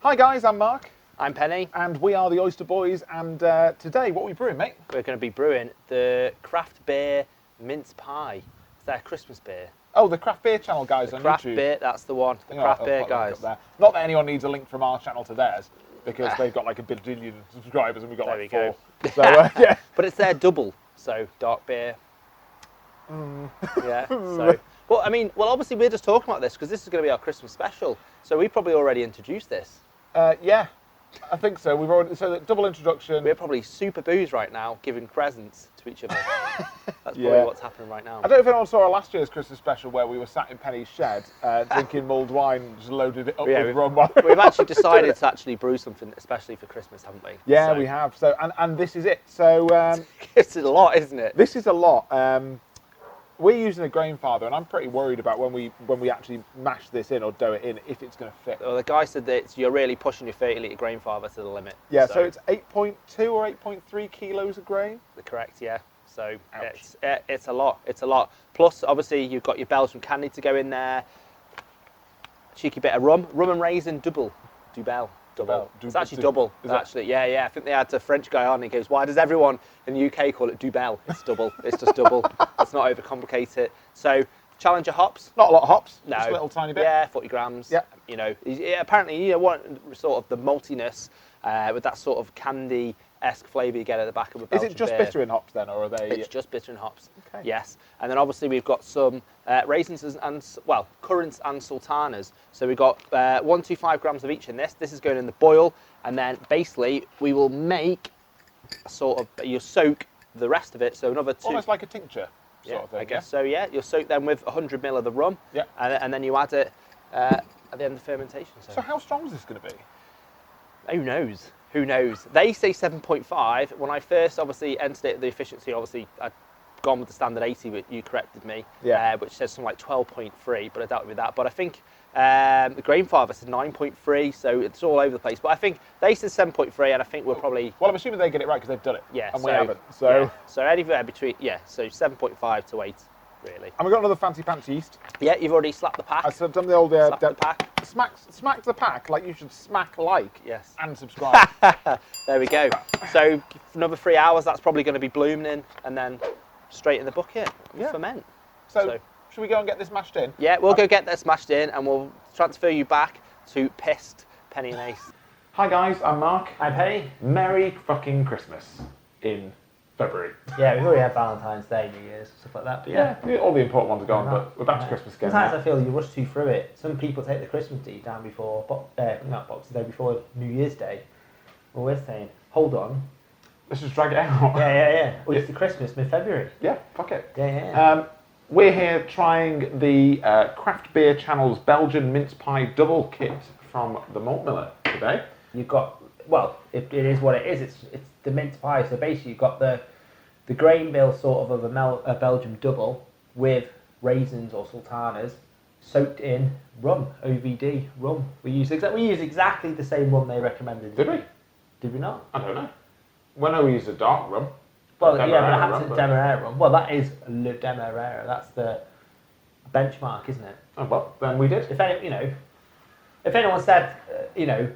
Hi guys, I'm Mark. I'm Penny. And we are the Oyster Boys, and today, what are we brewing, mate? We're going to be brewing the craft beer Mince Pie. It's their Christmas beer. Oh, the craft beer channel guys on Craft YouTube. beer, that's the one. The craft beer guys. Not that anyone needs a link from our channel to theirs, because they've got like a bajillion subscribers and we've got like 4. So, yeah. But it's their double, so dark beer. Yeah, so... Well, I mean, obviously we're just talking about this because this is going to be our Christmas special. So we probably already introduced this. Yeah, I think so. We've already the double introduction. We're probably super booze right now, giving presents to each other. That's probably what's happening right now. I don't know if anyone saw our last year's Christmas special where we were sat in Penny's shed drinking mulled wine, just loaded it up with rum. We've actually decided to actually brew something especially for Christmas, haven't we? Yeah, we have. So and this is it. So it's a lot, isn't it? This is a lot. We're using a grain father, and I'm pretty worried about when we actually mash this in or dough it in, if it's going to fit. Well, the guy said that you're really pushing your 30-litre grain father to the limit. Yeah, so it's 8.2 or 8.3 kilos of grain? Correct, yeah. So it's a lot. It's a lot. Plus, obviously, you've got your Belgian candy to go in there. Cheeky bit of rum. Rum and raisin Dubbel. It's actually double. Actually, yeah. I think they had a French guy on. And he goes, "Why does everyone in the UK call it Dubbel? It's double. It's just double. Let's not overcomplicate it." So, Challenger hops. Not a lot of hops. No. Just a little tiny bit. Yeah, 40 grams. Yeah. You know, apparently you want sort of the maltiness with that sort of candy-esque flavour you get at the back of a Belgian Is it just beer. bitter in hops then, or are they? It's just bitter in hops. Okay. Yes, and then obviously we've got some raisins and currants and sultanas. So we've got 125 grams of each in this. This is going in the boil, and then basically we will make a sort of you soak the rest of it. So another 2. Almost like a tincture. Sort of thing, I guess so. Yeah, you'll soak them with 100 ml of the rum. Yeah. And then you add it at the end of fermentation. So how strong is this going to be? Who knows? Who knows? They say 7.5. When I first obviously entered it, the efficiency, obviously I'd gone with the standard 80, but you corrected me, which says something like 12.3, but I doubt with that. But I think the grain father said 9.3, so it's all over the place. But I think they said 7.3, and I think we're probably... Well, I'm assuming they get it right because they've done it. Yeah. And we haven't. So anywhere between, so 7.5 to 8, really. And we've got another fancy pants yeast. Yeah, you've already slapped the pack. I've done the old... Slap the pack. Smack the pack like you should smack like. Yes. And subscribe. There we go. So for another 3 hours, that's probably going to be blooming in, and then straight in the bucket. Ferment. So should we go and get this mashed in? Yeah, we'll go get this mashed in, and we'll transfer you back to pissed Penny and Ace. Hi guys, I'm Mark. I'm Penny. Merry fucking Christmas in February. Yeah, we've already had Valentine's Day, New Year's, stuff like that. But yeah, all the important ones are gone, but we're back to Christmas again. Sometimes I feel you rush too through it. Some people take the Christmas Day down before, not Boxing Day, before New Year's Day. Well, we're saying, hold on. Let's just drag it out. Yeah. Well, it's the Christmas, mid-February. Yeah, fuck it. Yeah. We're here trying the Craft Beer Channel's Belgian Mince Pie Dubbel kit from the Malt Miller today. You've got, it is what it is. It's the mince pie. So basically, you've got the grain bill sort of a Belgian Dubbel with raisins or sultanas soaked in rum, OVD rum. We use exactly the same rum they recommended. Did we? Did we not? I don't know. Well, no, we used a dark rum. Well, yeah, but I had to Demerara rum. Well, that is Le Demerara. That's the benchmark, isn't it? Oh, well, then we did. If anyone said, you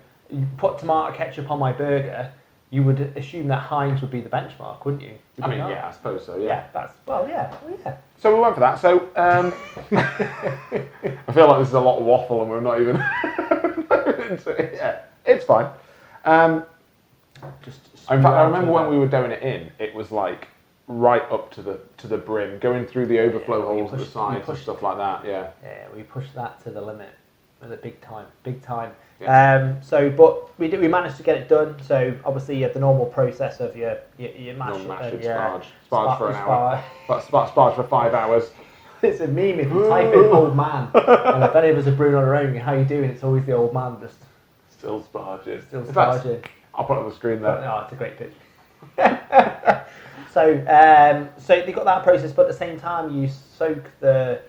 put tomato ketchup on my burger, you would assume that Heinz would be the benchmark, wouldn't you? Yeah, I suppose so. Yeah. Yeah. So we went for that. So I feel like this is a lot of waffle, and we're not even into it. Yeah, it's fine. In fact, I remember when we were doing it in, it was like right up to the brim, going through the overflow holes at the sides and stuff like that. Yeah. Yeah, we pushed that to the limit, with a big time. Yeah. But we managed to get it done. So obviously you have the normal process of your mash and sparge for an hour, sparge for 5 hours. It's a meme if you type in old man, and if any of us are brewing on our own, how you doing? It's always the old man just still sparging. I'll put it on the screen there. Oh, it's a great picture. So you've got that process, but at the same time you soak the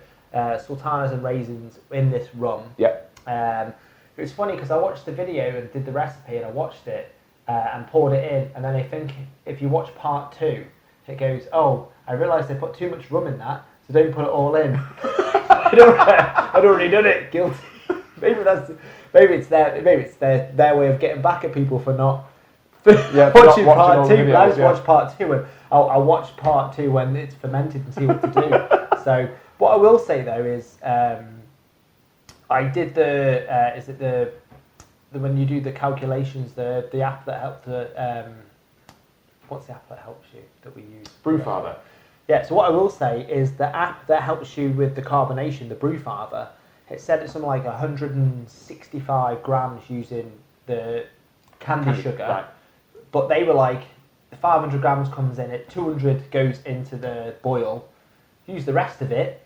sultanas and raisins in this rum. Yep. It was funny because I watched the video and did the recipe, and I watched it and poured it in, and then I think if you watch part 2, it goes, oh, I realised they put too much rum in that, so don't put it all in. I'd already done it. Guilty. maybe it's their way of getting back at people for not Yeah, watching not part all two. the But I videos, just watch part two, and I'll watch part two when it's fermented and see what to do. So what I will say though is, I did the when you do the calculations, the app that helped to what's the app that helps you that we use? Brewfather. Yeah, so what I will say is the app that helps you with the carbonation, the Brewfather, it said it's something like 165 grams using the candy sugar. Right. But they were like, 500 grams comes in it, 200 goes into the boil. Use the rest of it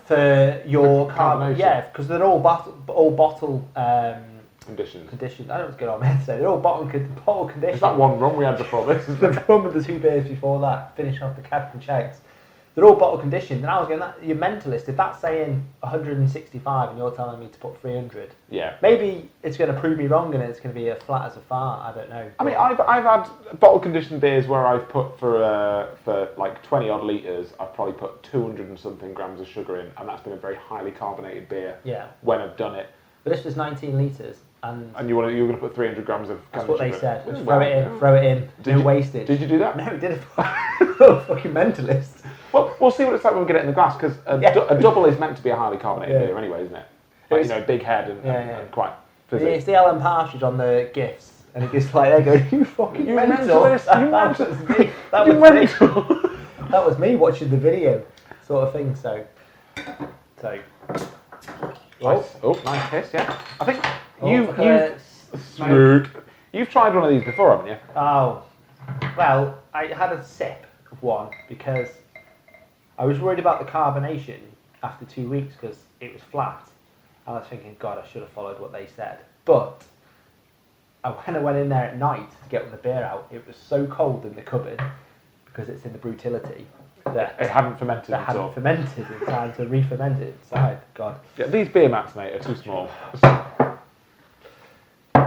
for your carbonation. Yeah, because they're all bottle Conditions. I don't know what's going on there today. They're all bottle conditioned. Is that one rum we had before this? The rum of the 2 beers before that, finish off the Captain Checks. They're all bottle conditioned, and I was going, you're mentalist. If that's saying 165 and you're telling me to put 300, yeah, maybe it's going to prove me wrong and it's going to be as flat as a fart. I don't know. I mean, I've had bottle conditioned beers where I've put for like 20 odd litres, I've probably put 200 and something grams of sugar in, and that's been a very highly carbonated beer. Yeah. When I've done it. But this was 19 litres. And you were going to put 300 grams of that's candy what sugar. they said. Well, Throw it in. No wastage. Did you do that? No, it didn't. Fucking mentalist. Well, we'll see what it's like when we get it in the glass, because a double is meant to be a highly carbonated beer anyway, isn't it? Like, big head and quite fizzy. It's the Alan Partridge on the GIFs, and it gets like, they go, you fucking mental. That was me. That was me watching the video, sort of thing. So. Nice. Oh, nice kiss, yeah. I think you've tried one of these before, haven't you? Oh, well, I had a sip of one because I was worried about the carbonation after 2 weeks because it was flat. I was thinking, God, I should have followed what they said. But when I went in there at night to get the beer out, it was so cold in the cupboard because it's in the Brutility that it hadn't fermented that hadn't fermented in time to re-ferment it inside. God. Yeah, these beer mats, mate, are too small.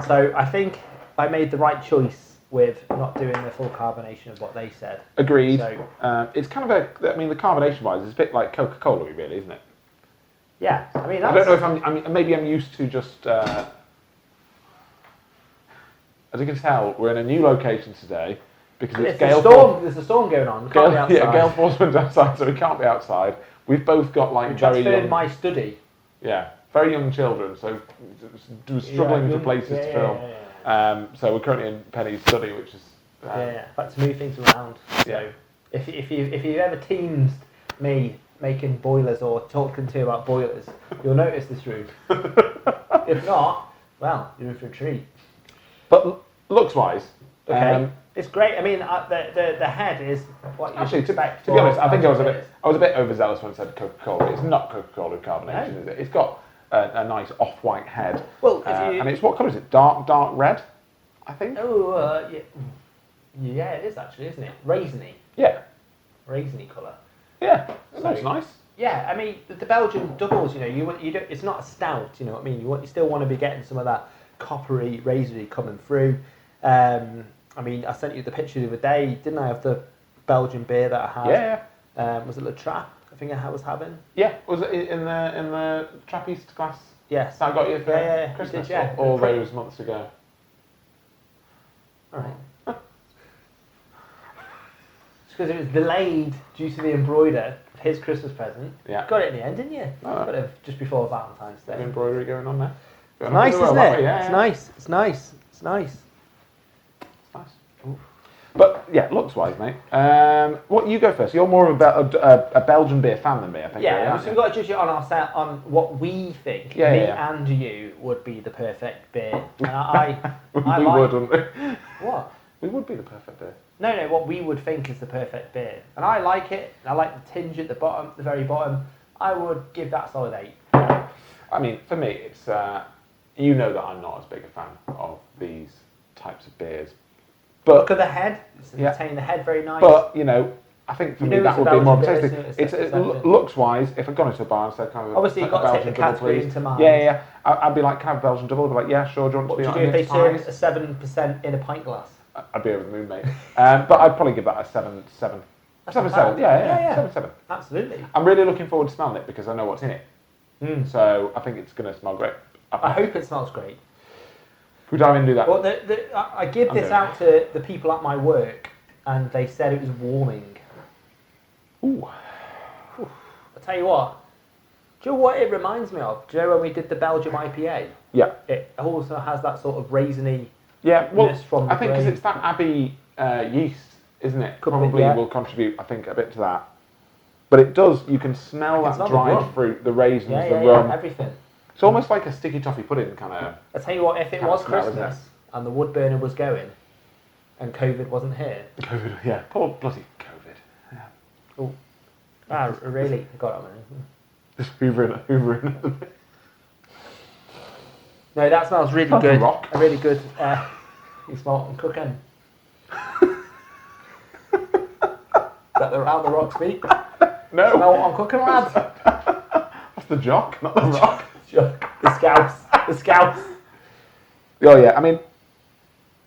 So I think I made the right choice with not doing the full carbonation of what they said. Agreed. So, it's kind of the carbonation-wise, it's a bit like Coca-Cola, really, isn't it? Yeah, I mean, I don't know if maybe I'm used to just. As you can tell, we're in a new location today because it's gale force. There's a storm going on. Gale force winds outside, so we can't be outside. We've both got like very young. My study. Yeah, very young children, so struggling for places to film. Yeah. So we're currently in Penny's study, which is. But to move things around. So if you've ever teased me making boilers or talking to you about boilers, you'll notice this room. If not, well, you're in for a treat. But looks-wise, okay, it's great. I mean, the head is what you actually. To expect. be honest, I think I was a bit overzealous when I said Coca-Cola. It's not Coca-Cola with carbonation, is it? It's got a nice off-white head. Well, and it's what colour is it? Dark red, I think. Oh, yeah, it is actually, isn't it? Raisiny. Yeah. Raisiny colour. Yeah, that looks nice. Yeah, I mean the Belgian doubles, you don't. It's not a stout, you know what I mean. You still want to be getting some of that coppery, razory coming through. I mean, I sent you the picture the other day, didn't I, of the Belgian beer that I had? Yeah. Was it Le Trap? I think I was having. Yeah, was it in the Trappist glass? Yes. That I got you for Christmas. Yeah. All those months ago. All right. Because it was delayed due to the embroider of his Christmas present. Yeah. Got it in the end, didn't you? Got it just before Valentine's Day. Bit of embroidery going on there. It's nice, isn't it? It's nice. It's nice. It's nice. It's nice. Ooh. But yeah, looks-wise, mate. What you go first? You're more of a Belgian beer fan than me, I think. Yeah, really, so we've got to judge it on our set on what we think. And you would be the perfect beer. And we would, wouldn't we? What? We would be the perfect beer. No, what we would think is the perfect beer. And I like it. I like the tinge at the bottom, the very bottom. I would give that solid 8. I mean, for me, it's you know that I'm not as big a fan of these types of beers. But look at the head. It's retaining the head very nice. But I think for me that would be more tasty. It's looks-wise, if I'd gone into a bar and said kind of obviously you've got to take the category into mind. Yeah. I'd be like, can I have a Belgian double? I'd be like, yeah, sure. Do you want to be like if they served a 7% in a pint glass? I'd be over the moon, mate. But I'd probably give that a 7. 7. Yeah. 7. Absolutely. I'm really looking forward to smelling it because I know what's in it. So I think it's going to smell great. I hope it smells great. Could we dive in and do that? Well, I give this out to the people at my work, and they said it was warming. Ooh. I'll tell you what. Do you know what it reminds me of? Do you know when we did the Belgium IPA? Yeah. It also has that sort of raisiny. Yeah, well, from I think because grain. it's that Abbey yeast, isn't it? Could be, Probably yeah. will contribute, I think, a bit to that. But it does, you can smell that smell the dried rum. fruit, the raisins, Yeah, the yeah, rum. everything. It's almost like a sticky toffee pudding kind of. I tell you what, if it Kind was of smell, isn't Christmas and the wood burner was going, and COVID wasn't here. COVID, yeah. Poor bloody COVID. Yeah. Oh, really? I got it, man. Just hoovering. No, that smells really Sounds good. rock. A really good. You smell it on cooking. Is that how the rock speak? No. Smell it on cooking, lads. That's the jock, not the rock. The scouts. The scouts. Oh yeah, I mean,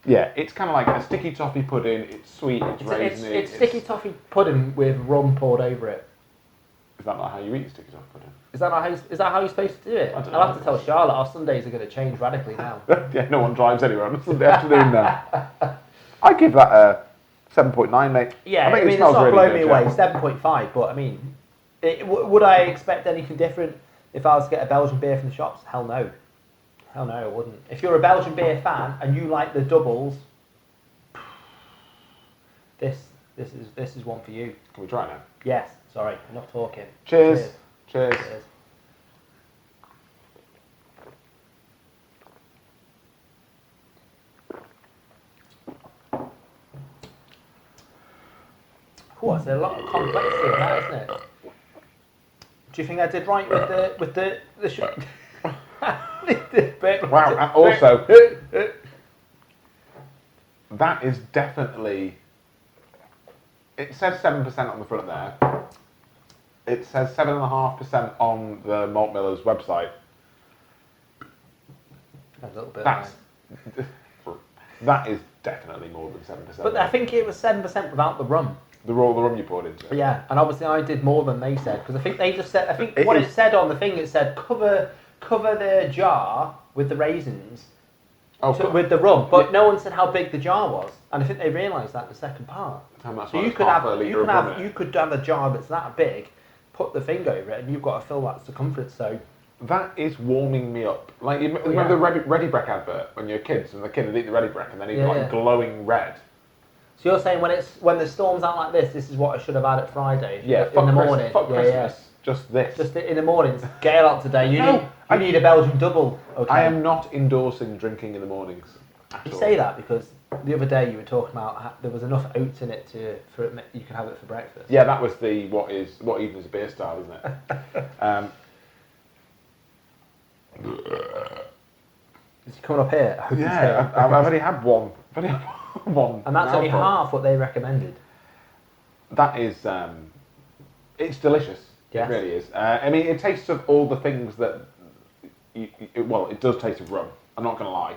yeah, it's kind of like a sticky toffee pudding. It's sweet, it's raisiny. It's sticky toffee pudding with rum poured over it. Is that not how you eat sticky toffee pudding? Is that how you're supposed to do it? I don't I'll know. have to tell Charlotte our Sundays are going to change radically now. Yeah, no one drives anywhere on a Sunday afternoon now. I give that a 7.9, mate. Yeah, I think it it's smells not really blowing good, me away. yeah. 7.5, but I mean, would I expect anything different if I was to get a Belgian beer from the shops? Hell no. Hell no, I wouldn't. If you're a Belgian beer fan and you like the doubles, this is one for you. Can we try it now? Yes. Sorry, I'm not talking. Cheers. Cheers. Cheers. Oh, there's a lot of complexity in that, isn't it? Do you think I did right with the Wow, and also, that is definitely, it says 7% on the front there. It says 7.5% on the Malt Miller's website. A little bit. That's, that is definitely more than 7%. But I think it was 7% without the rum. The rum you poured into it. Yeah, and obviously I did more than they said because I think they just said. I think It what is- it said on the thing, it said cover the jar with the raisins with the rum, but no one said how big the jar was, and I think they realised that in the second part. How much? So you could have a jar that's that big, put the thing over it, and you've got to fill that circumference. So That is warming me up. Like, you remember the Ready Breck advert when you're kids and the kid would eat the Ready Breck and then he'd glowing red. So you're saying when the storm's out like this is what I should have had at Friday? Yeah, in the morning. Fuck Christmas. Just this. Just in the mornings. Gale out today. You need a Belgian double. Okay. I am not endorsing drinking in the mornings. You say that because the other day you were talking about there was enough oats in it for you can have it for breakfast. Yeah, that was the what even is a beer style, isn't it? Is he coming up here? I hope he's Yeah, here. I've only had one. I've only had one. And that's only mouthful. half what they recommended. That is, it's delicious. Yes. It really is. I mean, it tastes of all the things that, it does taste of rum. I'm not going to lie.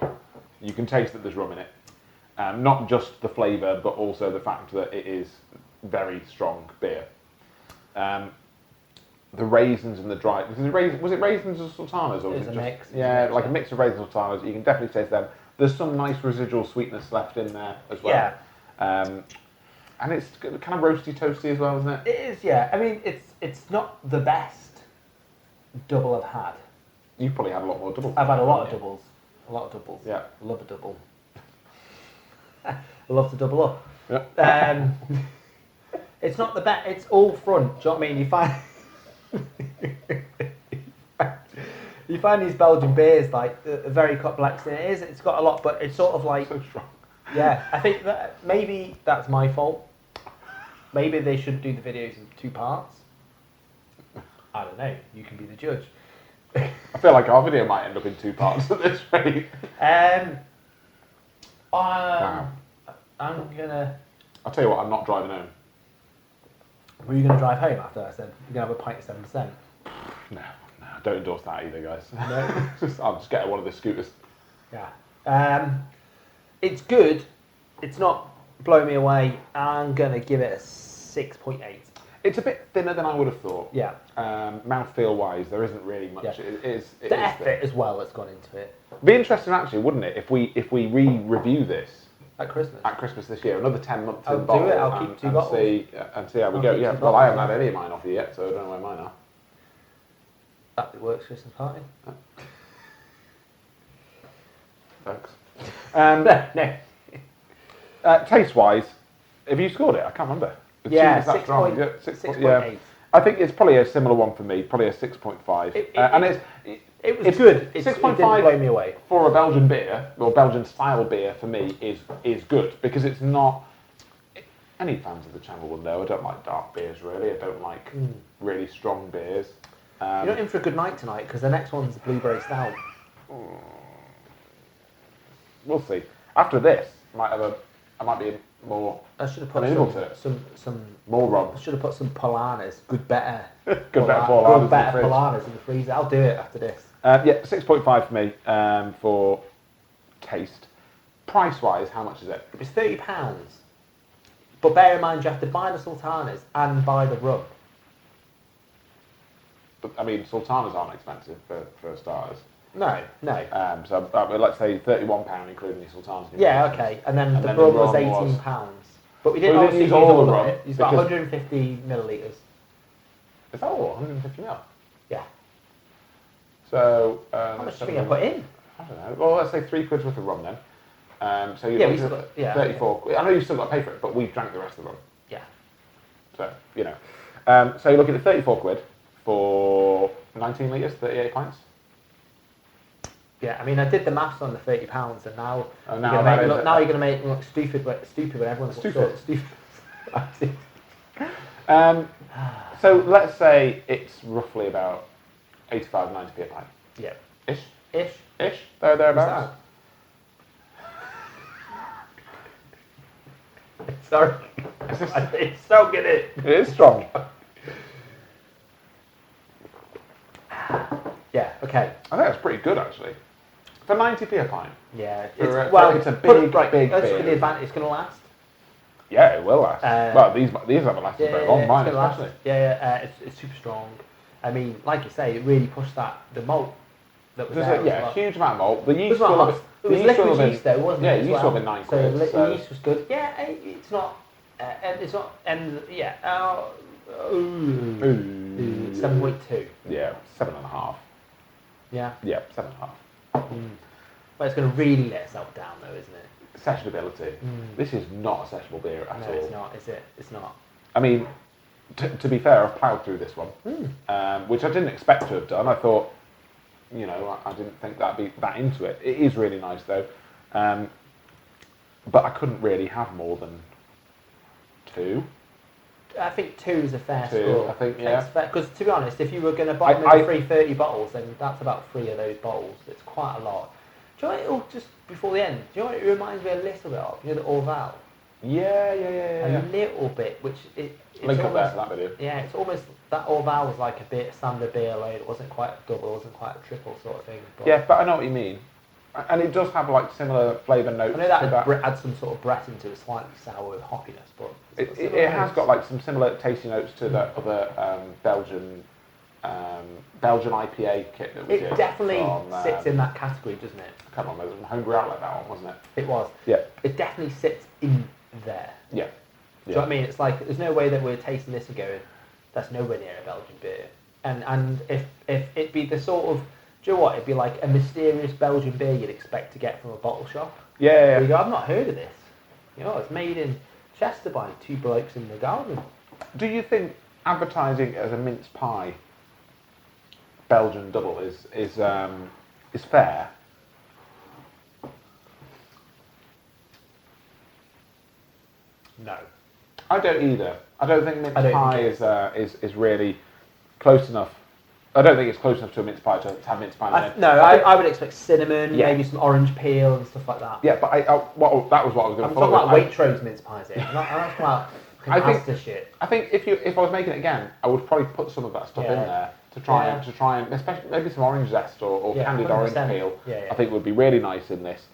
You can taste that there's rum in it. Not just the flavour, but also the fact that it is very strong beer. The raisins and the dry... Was it raisins or sultanas? Or It was a mix. Yeah, like a mix of raisins and sultanas. You can definitely taste them. There's some nice residual sweetness left in there as well. Yeah. And it's kind of roasty, toasty as well, isn't it? It is, yeah. I mean, it's not the best double I've had. You've probably had a lot more doubles. I've had a lot of doubles. A lot of doubles. Yeah. I love a double. I love to double up. Yeah. It's not the best. It's all front. Do you know what I mean? You find these Belgian beers like very complex. And it's got a lot, but it's sort of like So strong. yeah. I think that maybe that's my fault. Maybe they should do the videos in 2 parts. I don't know. You can be the judge. I feel like our video might end up in 2 parts at this rate. Wow. I'm gonna. I'll tell you what, I'm not driving home. Were you gonna drive home after I said you're gonna have a pint of 7%? No, don't endorse that either, guys. No. I'll just get one of the scooters. Yeah. It's good. It's not blowing me away. I'm gonna give it a 6.8. It's a bit thinner than I would have thought. Yeah. Mouthfeel wise, there isn't really much. Yeah. It is The effort as well that's gone into it. Be interesting actually, wouldn't it, if we re-review this At Christmas this year, another 10 months I'll in bottle, do it. I'll keep 2 and bottles. see how we I'll go. keep Yeah, 2 well, I haven't bottles, had any of mine off you yet, so I don't know where mine are. That works Christmas party. Thanks. No. Taste wise, have you scored it? I can't remember. Yeah, It's that strong. 6.8. Yeah. I think it's probably a similar one for me, probably a 6.5. And it was good. It didn't blow me away. For a Belgian beer, or Belgian style beer, for me, is good, because it's not... Any fans of the channel will know, I don't like dark beers, really. I don't like really strong beers. You're not in for a good night tonight, because the next one's a blueberry stout. We'll see. After this, I might be more... I should have put some more rum. I should have put some Polanas, good better Polanas in the freezer. I'll do it after this. Yeah, 6.5 for me for taste. Price-wise, how much is it? It's £30. But bear in mind, you have to buy the sultanas and buy the rum. But, I mean, sultanas aren't expensive for starters. No. So let's say £31 including the sultanas. Yeah, okay. And then the rum was £18. But we didn't Well, obviously use all the rum. It's about 150 millilitres. Is that all? 150 ml? Yeah. So... How much do you think I put in? I don't know. Well, let's say £3 worth of rum then. So we you've still got got 34. I know you've still got to pay for it, but we've drank the rest of the rum. Yeah. So, you know. So you're looking at £34 for 19 litres, 38 pints. Yeah, I mean, I did the maths on the £30, and now you're going to make me look stupid when everyone's stupid. Stupid. So let's say it's roughly about 85, 90p a pint. Yeah. Ish. Thereabouts. Sorry. It's so good. It is strong. Yeah, okay. I think that's pretty good, actually. For 90p a pint. Yeah. It's a big beer. The advantage. It's going to last. Yeah, it will last. Well, these haven't lasted very long. Mine it's especially. It's super strong. I mean, like you say, it really pushed the malt that was there. A huge amount of malt. The yeast it was liquid yeast though, wasn't it? Yeah, yeast will have been £9. So the yeast was good. Yeah, it's not. It's not. And yeah. 7.2. Yeah, 7.5. Yeah. Yeah, 7.5. But it's going to really let itself down though, isn't it? Sessionability. This is not a sessionable beer at all. No, it's not, is it? It's not. I mean, to be fair, I've ploughed through this one, which I didn't expect to have done. I thought, you know, I didn't think that'd be that into it. It is really nice though, but I couldn't really have more than 2. I think 2 is a fair score. I think, yeah. Because to be honest, if you were going to buy maybe 330 bottles, then that's about 3 of those bottles. It's quite a lot. Do you know what it'll, just before the end, do you know what it reminds me a little bit of? You know the Orval? Yeah. A little bit, which it's link almost, up there for that video. Yeah, it's almost, that Orval was like a bit standard beer load. It wasn't quite a double, it wasn't quite a triple sort of thing. But yeah, but I know what you mean. And it does have like similar flavour notes. I know that adds some sort of breath into it, slightly sour hoppiness, but it has got like some similar tasty notes to that other Belgian IPA kit that we did. It definitely sits in that category, doesn't it? I can't remember, it was a homebrew outlet, that one, wasn't it? It was. Yeah. It definitely sits in there. Yeah. Do you know what I mean? It's like, there's no way that we're tasting this and going, that's nowhere near a Belgian beer. And if it'd be the sort of, do you know what? It'd be like a mysterious Belgian beer you'd expect to get from a bottle shop. Yeah. You go, I've not heard of this. You know, it's made in Chester by 2 blokes in the garden. Do you think advertising as a mince pie Belgian double is fair? No. I don't either. I don't think mince pie is really close enough. I don't think it's close enough to a mince pie to have mince pie in it. I would expect cinnamon, maybe some orange peel and stuff like that. Yeah, but that was what I was going to follow. I'm talking about Waitrose mince pies here. I'm not talking about Asda shit. I think if I was making it again, I would probably put some of that stuff in there to try and especially maybe some orange zest or candied 100%. orange peel. I think would be really nice in this.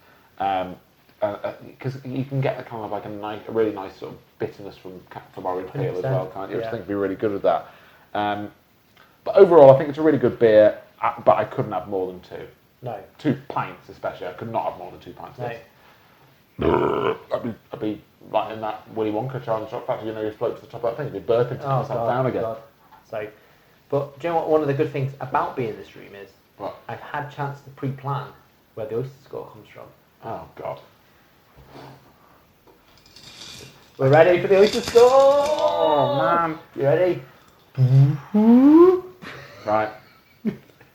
because you can get a kind of like a really nice sort of bitterness from orange peel as well, can't you? Which I think would be really good with that. But overall, I think it's a really good beer. But I couldn't have more than 2. No. 2 pints, especially. I could not have more than 2 pints. No. I'd be like in that Willy Wonka Charlie Chocolate Factory, you float to the top of that thing, you'd be burping to myself down again. God. So, but do you know what one of the good things about being the stream is? What? I've had a chance to pre-plan where the oyster score comes from. Oh, God. We're ready for the oyster score! Oh, man. You ready? Right.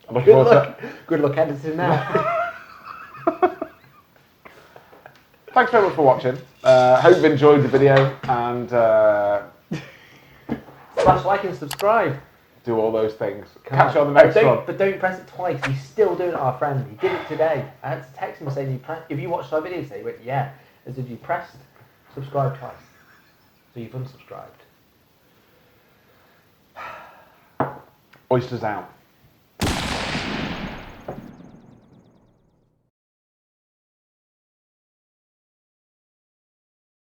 I'm looking forward to it. Good luck editing now. Thanks very much for watching. Hope you've enjoyed the video and Smash like and subscribe. Do all those things. Catch you on the next one. But don't press it twice. He's still doing it, our friend. He did it today. I had to text him saying, if you watched our video today, he went, yeah. I said, you pressed subscribe twice. So you've unsubscribed. Oysters out.